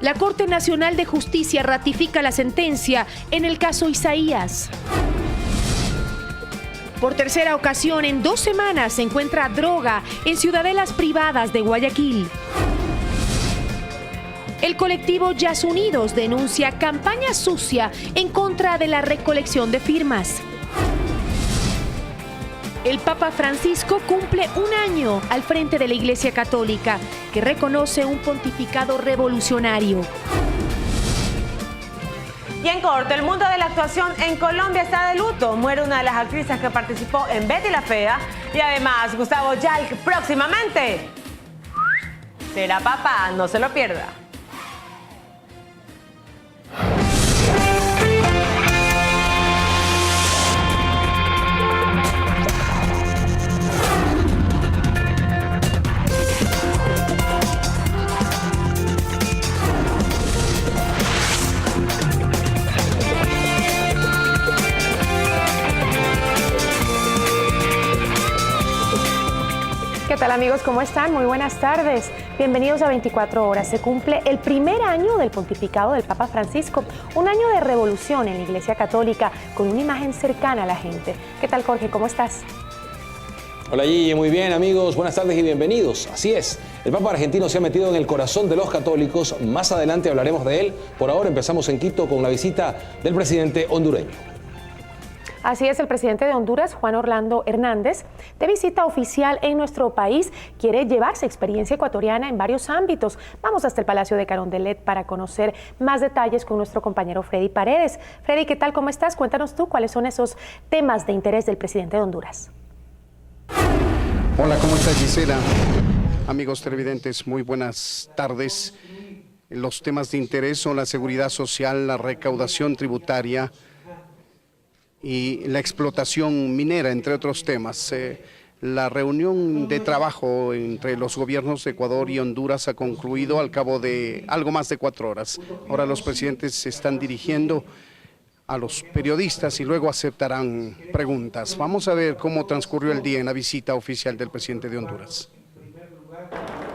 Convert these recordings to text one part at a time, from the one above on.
La Corte Nacional de Justicia ratifica la sentencia en el caso Isaías. Por tercera ocasión en 2 semanas se encuentra droga en ciudadelas privadas de Guayaquil. El colectivo Yas Unidos denuncia campaña sucia en contra de la recolección de firmas. El Papa Francisco cumple 1 año al frente de la Iglesia Católica, que reconoce un pontificado revolucionario. Y en corto, el mundo de la actuación en Colombia está de luto. Muere una de las actrices que participó en Betty la Fea. Y además, Gustavo Yalk próximamente será papá, no se lo pierda. ¿Qué tal, amigos? ¿Cómo están? Muy buenas tardes. Bienvenidos a 24 horas. Se cumple el primer año del pontificado del Papa Francisco, un año de revolución en la Iglesia Católica con una imagen cercana a la gente. ¿Qué tal, Jorge? ¿Cómo estás? Hola Gigi, muy bien amigos, buenas tardes y bienvenidos. Así es, el Papa argentino se ha metido en el corazón de los católicos, más adelante hablaremos de él. Por ahora empezamos en Quito con la visita del presidente hondureño. Así es, el presidente de Honduras, Juan Orlando Hernández, de visita oficial en nuestro país, quiere llevarse experiencia ecuatoriana en varios ámbitos. Vamos hasta el Palacio de Carondelet para conocer más detalles con nuestro compañero Freddy Paredes. Freddy, ¿qué tal? ¿Cómo estás? Cuéntanos tú cuáles son esos temas de interés del presidente de Honduras. Hola, ¿cómo estás, Gisela? Amigos televidentes, muy buenas tardes. Los temas de interés son la seguridad social, la recaudación tributaria y la explotación minera, entre otros temas. La reunión de trabajo entre los gobiernos de Ecuador y Honduras ha concluido al cabo de algo más de 4 horas. Ahora los presidentes se están dirigiendo a los periodistas y luego aceptarán preguntas. Vamos a ver cómo transcurrió el día en la visita oficial del presidente de Honduras.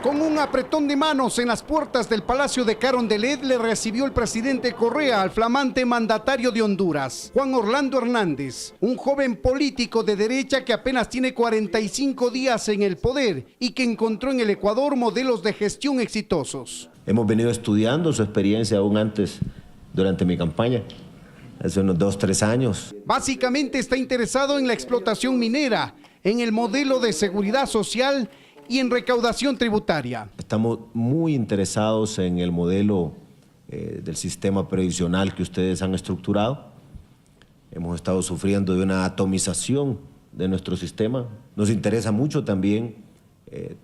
Con un apretón de manos en las puertas del Palacio de Carondelet le recibió el presidente Correa al flamante mandatario de Honduras, Juan Orlando Hernández, un joven político de derecha que apenas tiene 45 días en el poder y que encontró en el Ecuador modelos de gestión exitosos. Hemos venido estudiando su experiencia aún antes, durante mi campaña, hace unos 2-3 años. Básicamente está interesado en la explotación minera, en el modelo de seguridad social y en recaudación tributaria. Estamos muy interesados en el modelo del sistema previsional que ustedes han estructurado. Hemos estado sufriendo de una atomización de nuestro sistema. Nos interesa mucho también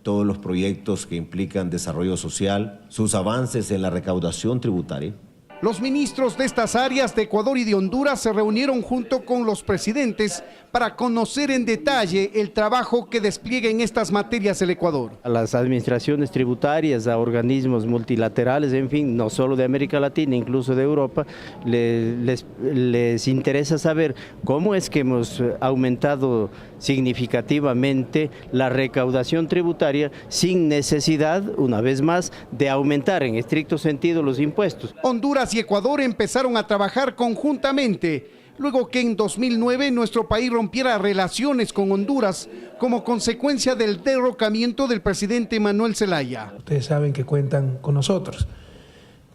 todos los proyectos que implican desarrollo social, sus avances en la recaudación tributaria. Los ministros de estas áreas de Ecuador y de Honduras se reunieron junto con los presidentes para conocer en detalle el trabajo que despliega en estas materias el Ecuador. A las administraciones tributarias, a organismos multilaterales, en fin, no solo de América Latina, incluso de Europa, les interesa saber cómo es que hemos aumentado significativamente la recaudación tributaria sin necesidad, una vez más, de aumentar en estricto sentido los impuestos. Honduras y Ecuador empezaron a trabajar conjuntamente, luego que en 2009 nuestro país rompiera relaciones con Honduras como consecuencia del derrocamiento del presidente Manuel Zelaya. Ustedes saben que cuentan con nosotros.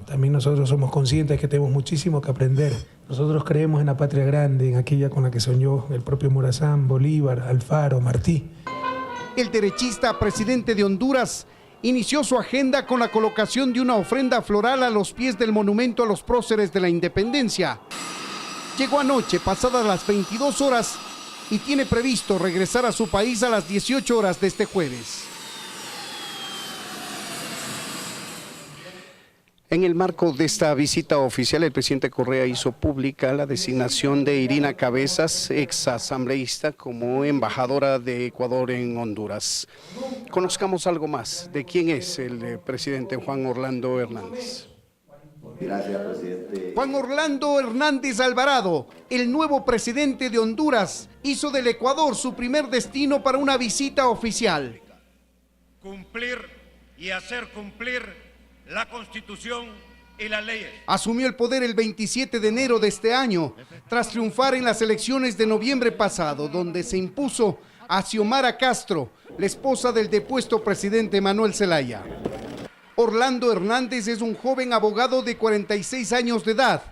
También nosotros somos conscientes que tenemos muchísimo que aprender. Nosotros creemos en la patria grande, en aquella con la que soñó el propio Morazán, Bolívar, Alfaro, Martí. El derechista presidente de Honduras inició su agenda con la colocación de una ofrenda floral a los pies del monumento a los próceres de la independencia. Llegó anoche, pasadas las 22 horas, y tiene previsto regresar a su país a las 18 horas de este jueves. En el marco de esta visita oficial, el presidente Correa hizo pública la designación de Irina Cabezas, ex asambleísta, como embajadora de Ecuador en Honduras. Conozcamos algo más de quién es el presidente Juan Orlando Hernández. Gracias, presidente. Juan Orlando Hernández Alvarado, el nuevo presidente de Honduras, hizo del Ecuador su primer destino para una visita oficial. Cumplir y hacer cumplir la Constitución Asumió el poder el 27 de enero de este año, tras triunfar en las elecciones de noviembre pasado, donde se impuso a Xiomara Castro, la esposa del depuesto presidente Manuel Zelaya. Orlando Hernández es un joven abogado de 46 años de edad,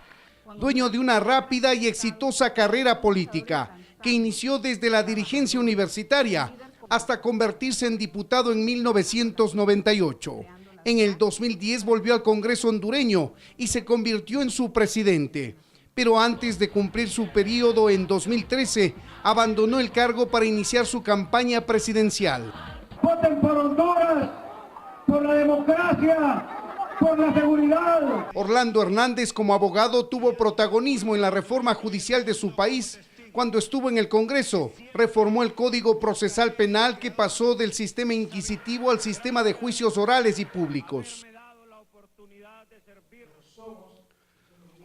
dueño de una rápida y exitosa carrera política, que inició desde la dirigencia universitaria hasta convertirse en diputado en 1998. En el 2010 volvió al Congreso hondureño y se convirtió en su presidente. Pero antes de cumplir su periodo en 2013, abandonó el cargo para iniciar su campaña presidencial. Voten por Honduras, por la democracia, por la seguridad. Orlando Hernández, como abogado, tuvo protagonismo en la reforma judicial de su país. Cuando estuvo en el Congreso, reformó el Código Procesal Penal, que pasó del sistema inquisitivo al sistema de juicios orales y públicos.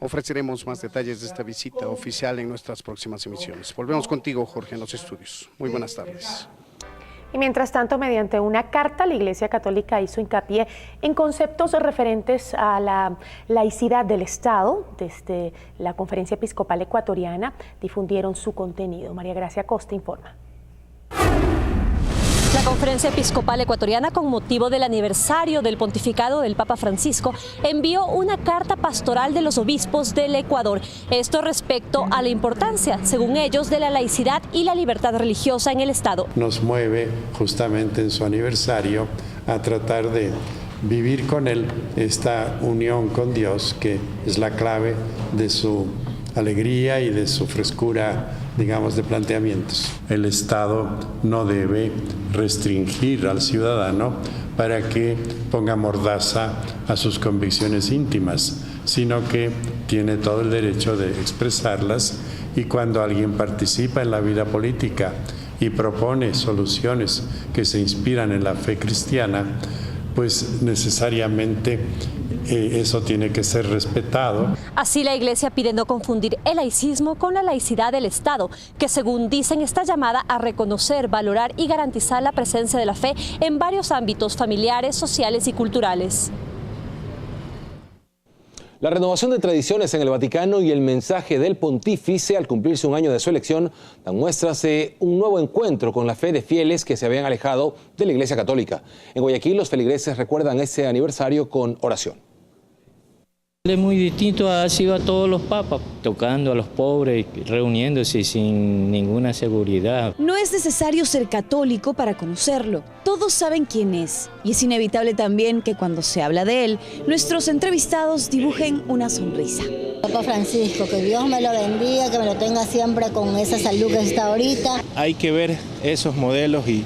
Ofreceremos más detalles de esta visita oficial en nuestras próximas emisiones. Volvemos contigo, Jorge, en los estudios. Muy buenas tardes. Y mientras tanto, mediante una carta, la Iglesia Católica hizo hincapié en conceptos referentes a la laicidad del Estado. Desde la Conferencia Episcopal Ecuatoriana difundieron su contenido. María Gracia Costa informa. La Conferencia Episcopal Ecuatoriana, con motivo del aniversario del pontificado del Papa Francisco, envió una carta pastoral de los obispos del Ecuador. Esto respecto a la importancia, según ellos, de la laicidad y la libertad religiosa en el Estado. Nos mueve justamente en su aniversario a tratar de vivir con él esta unión con Dios, que es la clave de su alegría y de su frescura, digamos, de planteamientos. El Estado no debe restringir al ciudadano para que ponga mordaza a sus convicciones íntimas, sino que tiene todo el derecho de expresarlas, y cuando alguien participa en la vida política y propone soluciones que se inspiran en la fe cristiana, pues necesariamente eso tiene que ser respetado. Así, la Iglesia pide no confundir el laicismo con la laicidad del Estado, que según dicen está llamada a reconocer, valorar y garantizar la presencia de la fe en varios ámbitos familiares, sociales y culturales. La renovación de tradiciones en el Vaticano y el mensaje del pontífice al cumplirse un año de su elección dan muestras de un nuevo encuentro con la fe de fieles que se habían alejado de la Iglesia Católica. En Guayaquil, los feligreses recuerdan ese aniversario con oración. Es muy distinto ha sido a todos los papas, tocando a los pobres, reuniéndose sin ninguna seguridad. No es necesario ser católico para conocerlo. Todos saben quién es. Y es inevitable también que cuando se habla de él, nuestros entrevistados dibujen una sonrisa. Papa Francisco, que Dios me lo bendiga, que me lo tenga siempre con esa salud que está ahorita. Hay que ver esos modelos y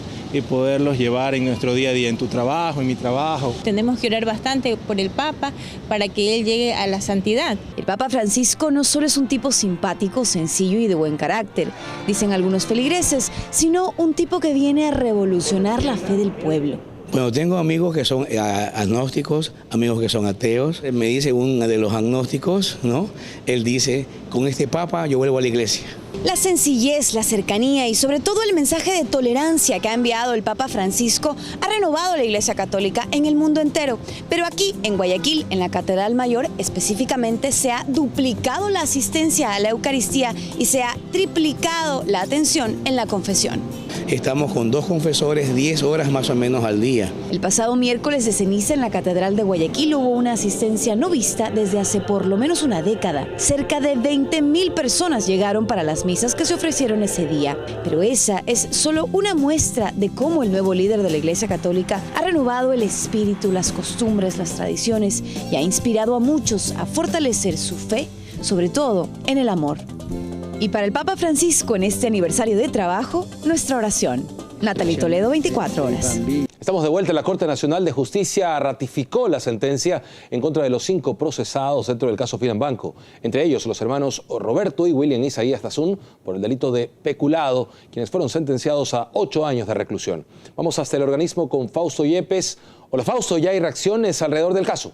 poderlos llevar en nuestro día a día, en tu trabajo, en mi trabajo. Tenemos que orar bastante por el Papa para que él llegue a la santidad. El Papa Francisco no solo es un tipo simpático, sencillo y de buen carácter, dicen algunos feligreses, sino un tipo que viene a revolucionar la fe del pueblo. Bueno, tengo amigos que son agnósticos, amigos que son ateos. Me dice uno de los agnósticos, ¿no? Él dice, con este Papa yo vuelvo a la iglesia. La sencillez, la cercanía y sobre todo el mensaje de tolerancia que ha enviado el Papa Francisco ha renovado la Iglesia Católica en el mundo entero. Pero aquí, en Guayaquil, en la Catedral Mayor, específicamente, se ha duplicado la asistencia a la Eucaristía y se ha triplicado la atención en la confesión. Estamos con 2 confesores 10 horas más o menos al día. El pasado miércoles de ceniza en la Catedral de Guayaquil hubo una asistencia no vista desde hace por lo menos una década. Cerca de 20.000 personas llegaron para las misas que se ofrecieron ese día. Pero esa es solo una muestra de cómo el nuevo líder de la Iglesia Católica ha renovado el espíritu, las costumbres, las tradiciones y ha inspirado a muchos a fortalecer su fe, sobre todo en el amor. Y para el Papa Francisco, en este aniversario de trabajo, nuestra oración. Natalie Toledo, 24 horas. Estamos de vuelta. La Corte Nacional de Justicia ratificó la sentencia en contra de los 5 procesados dentro del caso Finanbanco. Entre ellos, los hermanos Roberto y William Isaías Tazún por el delito de peculado, quienes fueron sentenciados a 8 años de reclusión. Vamos hasta el organismo con Fausto Yepes. Hola, Fausto, ¿ya hay reacciones alrededor del caso?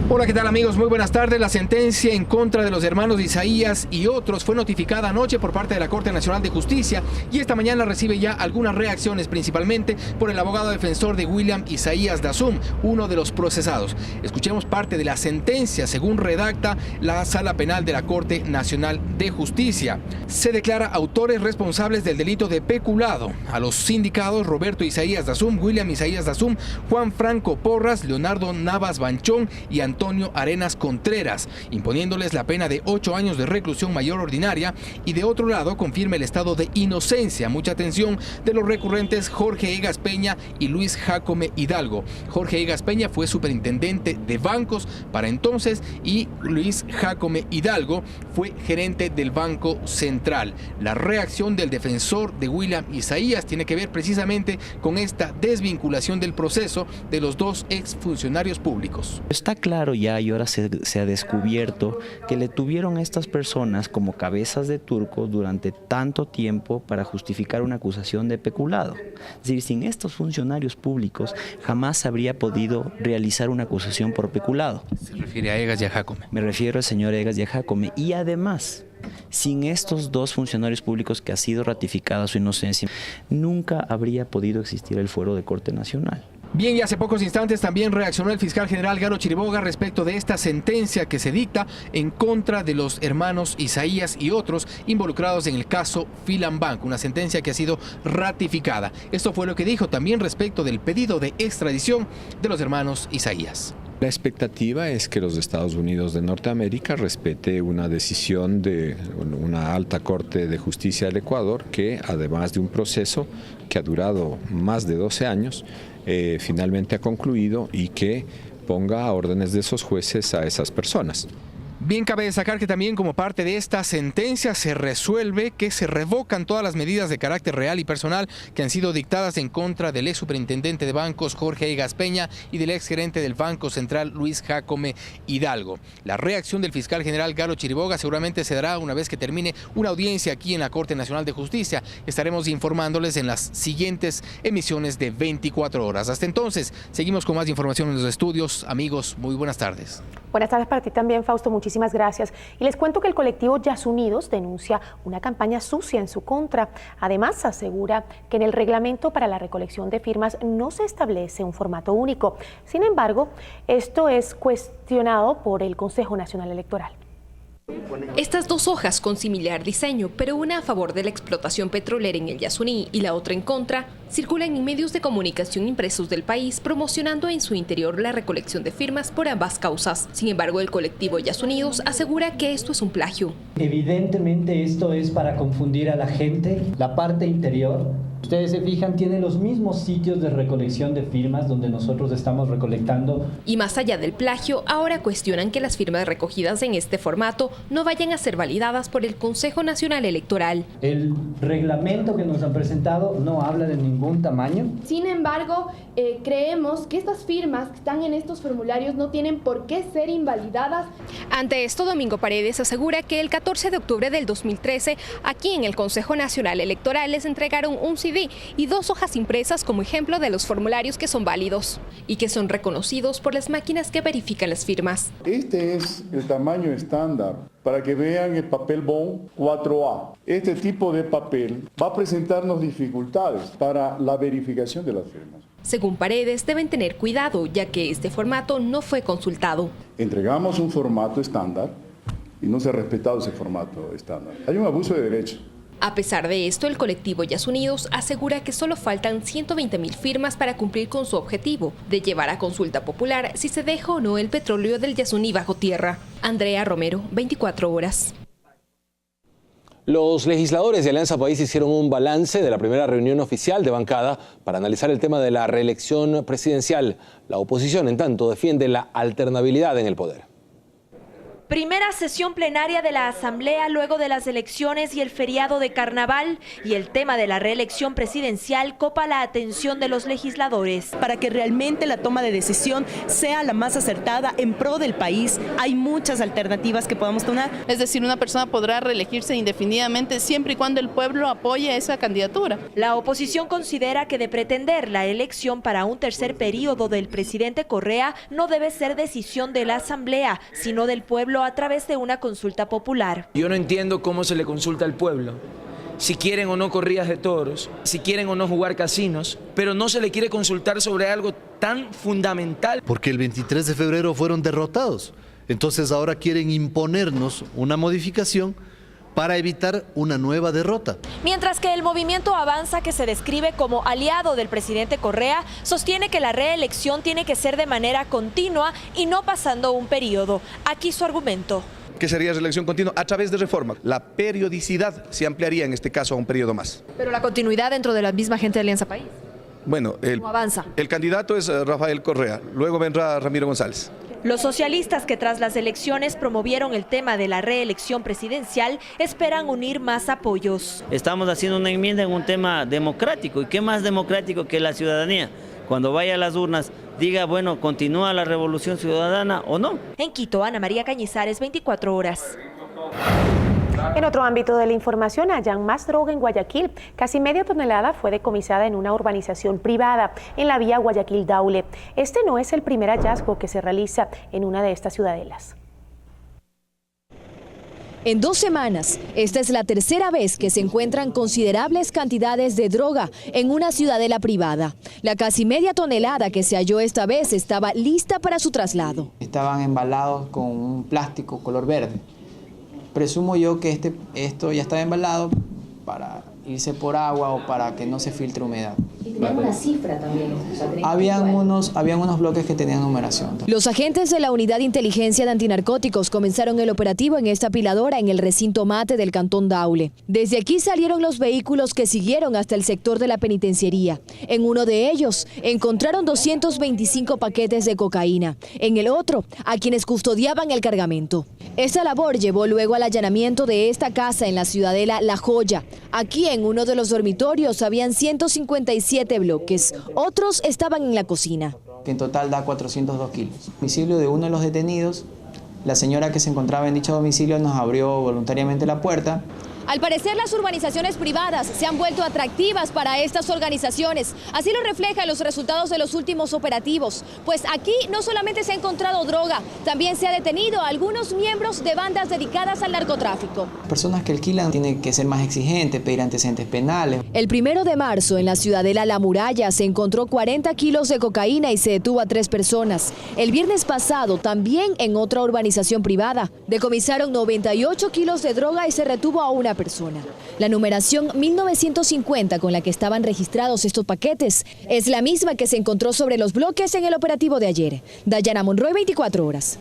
Hola, ¿qué tal amigos? Muy buenas tardes. La sentencia en contra de los hermanos Isaías y otros fue notificada anoche por parte de la Corte Nacional de Justicia y esta mañana recibe ya algunas reacciones, principalmente por el abogado defensor de William Isaías Dasum, uno de los procesados. Escuchemos parte de la sentencia según redacta la Sala Penal de la Corte Nacional de Justicia. Se declara autores responsables del delito de peculado a los sindicados Roberto Isaías Dasum, William Isaías Dasum, Juan Franco Porras, Leonardo Navas Banchón y Antonio Arenas Contreras, imponiéndoles la pena de 8 años de reclusión mayor ordinaria y de otro lado confirma el estado de inocencia, mucha atención, de los recurrentes Jorge Egas Peña y Luis Jácome Hidalgo. Jorge Egas Peña fue superintendente de bancos para entonces y Luis Jácome Hidalgo fue gerente del Banco Central. La reacción del defensor de William Isaías tiene que ver precisamente con esta desvinculación del proceso de los dos exfuncionarios públicos. Está claro ya y ahora se ha descubierto que le tuvieron a estas personas como cabezas de turco durante tanto tiempo para justificar una acusación de peculado. Es decir, sin estos funcionarios públicos jamás habría podido realizar una acusación por peculado. ¿Se refiere a Egas y a Jácome? Me refiero al señor Egas y a Jácome. Y además, sin estos dos funcionarios públicos que ha sido ratificada su inocencia, nunca habría podido existir el fuero de Corte Nacional. Bien, y hace pocos instantes también reaccionó el fiscal general Garo Chiriboga respecto de esta sentencia que se dicta en contra de los hermanos Isaías y otros involucrados en el caso Filambank, una sentencia que ha sido ratificada. Esto fue lo que dijo también respecto del pedido de extradición de los hermanos Isaías. La expectativa es que los Estados Unidos de Norteamérica respete una decisión de una alta corte de justicia del Ecuador que, además de un proceso que ha durado más de 12 años, finalmente ha concluido y que ponga a órdenes de esos jueces a esas personas. Bien, cabe destacar que también como parte de esta sentencia se resuelve que se revocan todas las medidas de carácter real y personal que han sido dictadas en contra del ex superintendente de bancos Jorge Egas Peña y del ex gerente del Banco Central Luis Jácome Hidalgo. La reacción del fiscal general Garo Chiriboga seguramente se dará una vez que termine una audiencia aquí en la Corte Nacional de Justicia. Estaremos informándoles en las siguientes emisiones de 24 horas. Hasta entonces, seguimos con más información en los estudios. Amigos, muy buenas tardes. Buenas tardes para ti también, Fausto. Muchísimas gracias. Y les cuento que el colectivo Yasunidos denuncia una campaña sucia en su contra. Además, asegura que en el reglamento para la recolección de firmas no se establece un formato único. Sin embargo, esto es cuestionado por el Consejo Nacional Electoral. Estas dos hojas con similar diseño, pero una a favor de la explotación petrolera en el Yasuní y la otra en contra, circulan en medios de comunicación impresos del país promocionando en su interior la recolección de firmas por ambas causas. Sin embargo, el colectivo Yasunidos asegura que esto es un plagio. Evidentemente esto es para confundir a la gente. La parte interior, ustedes se fijan, tiene los mismos sitios de recolección de firmas donde nosotros estamos recolectando. Y más allá del plagio, ahora cuestionan que las firmas recogidas en este formato no vayan a ser validadas por el Consejo Nacional Electoral. El reglamento que nos han presentado no habla de ningún tamaño. Sin embargo, creemos que estas firmas que están en estos formularios no tienen por qué ser invalidadas. Ante esto, Domingo Paredes asegura que el 14 de octubre del 2013, aquí en el Consejo Nacional Electoral les entregaron un CD y 2 hojas impresas como ejemplo de los formularios que son válidos y que son reconocidos por las máquinas que verifican las firmas. Este es el tamaño estándar para que vean el papel bond 4A. Este tipo de papel va a presentarnos dificultades para la verificación de las firmas. Según Paredes, deben tener cuidado, ya que este formato no fue consultado. Entregamos un formato estándar y no se ha respetado ese formato estándar. Hay un abuso de derecho. A pesar de esto, el colectivo Yasunidos asegura que solo faltan 120.000 firmas para cumplir con su objetivo de llevar a consulta popular si se deja o no el petróleo del Yasuní bajo tierra. Andrea Romero, 24 horas. Los legisladores de Alianza País hicieron un balance de la primera reunión oficial de bancada para analizar el tema de la reelección presidencial. La oposición, en tanto, defiende la alternabilidad en el poder. Primera sesión plenaria de la Asamblea luego de las elecciones y el feriado de Carnaval, y el tema de la reelección presidencial copa la atención de los legisladores. Para que realmente la toma de decisión sea la más acertada en pro del país, hay muchas alternativas que podamos tomar. Es decir, una persona podrá reelegirse indefinidamente siempre y cuando el pueblo apoye esa candidatura. La oposición considera que de pretender la elección para un tercer periodo del presidente Correa no debe ser decisión de la Asamblea, sino del pueblo a través de una consulta popular. Yo no entiendo cómo se le consulta al pueblo, si quieren o no corridas de toros, si quieren o no jugar casinos, pero no se le quiere consultar sobre algo tan fundamental. Porque el 23 de febrero fueron derrotados, entonces ahora quieren imponernos una modificación para evitar una nueva derrota. Mientras que el movimiento Avanza, que se describe como aliado del presidente Correa, sostiene que la reelección tiene que ser de manera continua y no pasando un periodo. Aquí su argumento. ¿Qué sería reelección continua? A través de reforma. La periodicidad se ampliaría en este caso a un periodo más. Pero la continuidad dentro de la misma gente de Alianza País. Bueno, el candidato es Rafael Correa, luego vendrá Ramiro González. Los socialistas, que tras las elecciones promovieron el tema de la reelección presidencial, esperan unir más apoyos. Estamos haciendo una enmienda en un tema democrático, y qué más democrático que la ciudadanía. Cuando vaya a las urnas, diga, bueno, ¿continúa la revolución ciudadana o no? En Quito, Ana María Cañizares, 24 horas. En otro ámbito de la información, hallan más droga en Guayaquil. Casi media tonelada fue decomisada en una urbanización privada en la vía Guayaquil-Daule. Este no es el primer hallazgo que se realiza en una de estas ciudadelas. En 2 semanas, esta es la tercera vez que se encuentran considerables cantidades de droga en una ciudadela privada. La casi media tonelada que se halló esta vez estaba lista para su traslado. Estaban embalados con un plástico color verde. Presumo yo que esto ya estaba embalado para irse por agua o para que no se filtre humedad. ¿Y tenían una cifra también? Habían unos bloques que tenían numeración. Los agentes de la Unidad de Inteligencia de Antinarcóticos comenzaron el operativo en esta apiladora en el recinto Mate del Cantón Daule. Desde aquí salieron los vehículos que siguieron hasta el sector de la penitenciaría. En uno de ellos encontraron 225 paquetes de cocaína. En el otro, a quienes custodiaban el cargamento. Esta labor llevó luego al allanamiento de esta casa en la ciudadela La Joya. Aquí, en uno de los dormitorios, habían 157 bloques. Otros estaban en la cocina. Que en total da 402 kilos. Domicilio de uno de los detenidos, la señora que se encontraba en dicho domicilio nos abrió voluntariamente la puerta. Al parecer, las urbanizaciones privadas se han vuelto atractivas para estas organizaciones. Así lo reflejan los resultados de los últimos operativos. Pues aquí no solamente se ha encontrado droga, también se ha detenido a algunos miembros de bandas dedicadas al narcotráfico. Personas que alquilan tienen que ser más exigentes, pedir antecedentes penales. El 1 de marzo, en la ciudadela La Muralla, se encontró 40 kilos de cocaína y se detuvo a 3 personas. El viernes pasado, también en otra urbanización privada, decomisaron 98 kilos de droga y se retuvo a una persona. La numeración 1950 con la que estaban registrados estos paquetes es la misma que se encontró sobre los bloques en el operativo de ayer. Dayana Monroy, 24 horas.